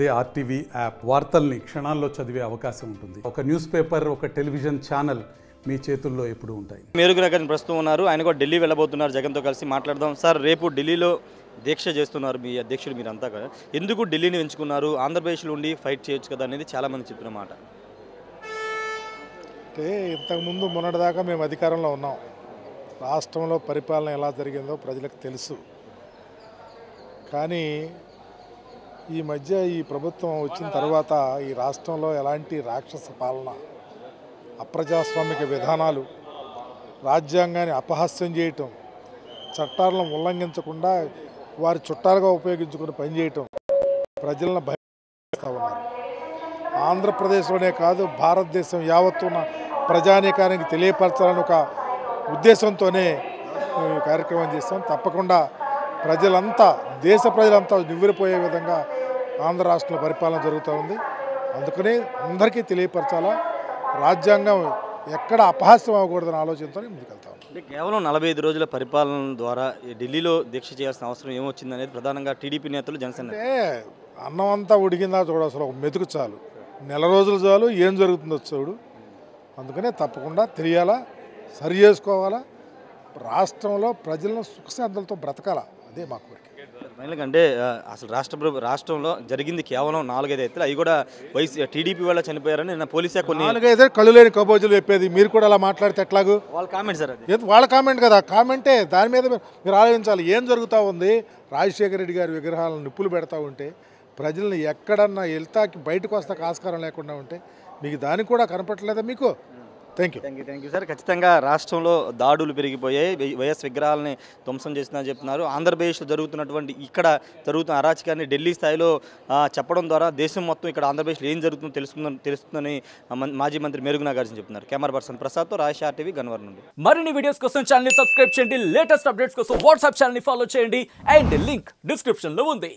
అదే RTV app వార్తల్ని క్షణాల్లో చదివే అవకాశం ఉంటుంది. ఒక న్యూస్ పేపర్, ఒక టెలివిజన్ ఛానల్ మీ చేతుల్లో ఎప్పుడూ ఉంటాయి. మేరుగు నగర్ ప్రస్తుతం ఉన్నారు. ఆయన కూడా ఢిల్లీ వెళ్ళబోతున్నారు. జగన్తో కలిసి మాట్లాడదాం. సార్, రేపు ఢిల్లీలో దీక్ష చేస్తున్నారు మీ అధ్యక్షుడు, మీరంతా కదా. ఎందుకు ఢిల్లీని ఎంచుకున్నారు? ఆంధ్రప్రదేశ్లో ఉండి ఫైట్ చేయొచ్చు కదా అనేది చాలామంది చెప్పిన మాట. అంటే ఇంతకుముందు మొన్నటిదాకా మేము అధికారంలో ఉన్నాం. రాష్ట్రంలో పరిపాలన ఎలా జరిగిందో ప్రజలకు తెలుసు. కానీ ఈ మధ్య ఈ ప్రభుత్వం వచ్చిన తర్వాత ఈ రాష్ట్రంలో ఎలాంటి రాక్షస పాలన, అప్రజాస్వామిక విధానాలు, రాజ్యాంగాన్ని అపహాస్యం చేయటం, చట్టాలను ఉల్లంఘించకుండా వారి చుట్టాలుగా ఉపయోగించుకుని పనిచేయటం ప్రజలను భయపెడతా ఉన్నారు. ఆంధ్రప్రదేశ్లోనే కాదు, భారతదేశం యావత్తున్న ప్రజానీకానికి తెలియపరచాలని ఒక ఉద్దేశంతోనే మేము ఈ కార్యక్రమం చేస్తాం. తప్పకుండా ప్రజలంతా, దేశ ప్రజలంతా నివ్వెరపోయే విధంగా ఆంధ్ర రాష్ట్రంలో పరిపాలన జరుగుతూ ఉంది. అందుకనే అందరికీ తెలియపరచాలా, రాజ్యాంగం ఎక్కడ అపహాస్యం అవ్వకూడదని ఆలోచనతో ముందుకెళ్తా ఉన్నాం. అంటే కేవలం 45 రోజుల పరిపాలన ద్వారా ఢిల్లీలో దీక్ష చేయాల్సిన అవసరం ఏమొచ్చింది అనేది ప్రధానంగా టీడీపీ నేతలు, జనసేన. అంటే అన్నం అంతా ఉడికిందా చూడాల్సిన ఒక మెతుకు చాలు, నెల రోజులు చాలు, ఏం జరుగుతుందో చూడు. అందుకనే తప్పకుండా తెలియాలా, సరి చేసుకోవాలా, రాష్ట్రంలో ప్రజలను సుఖశాంతులతో బ్రతకాలా, అదే మా కోరిక. ఫైనల్గా అంటే అసలు రాష్ట్రంలో జరిగింది కేవలం 4-5 ఎత్తులు, అవి కూడా టీడీపీ వల్ల చనిపోయారని నిన్న పోలీసే కొన్ని 4-5 కళ్ళు లేని కబోజులు చెప్పేది. మీరు కూడా అలా మాట్లాడితే ఎట్లాగూ? వాళ్ళ కామెంట్ సార్, అది వాళ్ళ కామెంట్ కదా, కామెంటే. దాని మీద మీరు ఆలోచించాలి. ఏం జరుగుతూ ఉంది? రాజశేఖర రెడ్డి గారి విగ్రహాలను నిప్పులు పెడతా ఉంటే, ప్రజల్ని ఎక్కడన్నా వెళ్తాకి బయటకు వస్తాక ఆస్కారం లేకుండా ఉంటే మీకు దానికి కూడా కనపడలేదా మీకు? Thank you sir. ఖచ్చితంగా రాష్ట్రంలో దాడులు పెరిగిపోయాయి, వైఎస్ విగ్రహాలని ధ్వంసం చేస్తున్నారని చెప్తున్నారు. ఆంధ్రప్రదేశ్లో జరుగుతున్నటువంటి, ఇక్కడ జరుగుతున్న అరాచకాన్ని ఢిల్లీ స్థాయిలో చెప్పడం ద్వారా దేశం మొత్తం ఇక్కడ ఆంధ్రప్రదేశ్లో ఏం జరుగుతుందో తెలుస్తుందని మాజీ మంత్రి మేరుగు నాగార్జున చెప్తున్నారు. కెమెరా పర్సన్ ప్రసాద్తో రాజేష్, ఆర్టీవీ, గన్వర్ నుండి. మరిన్ని వీడియోస్ కోసం ఛానల్ ని సబ్స్క్రైబ్ చేయండి. లేటెస్ట్ అప్డేట్స్ కోసం వాట్సాప్ ఛానల్ ని ఫాలో చేయండి. అండ్ లింక్ డిస్క్రిప్షన్ లో ఉంది.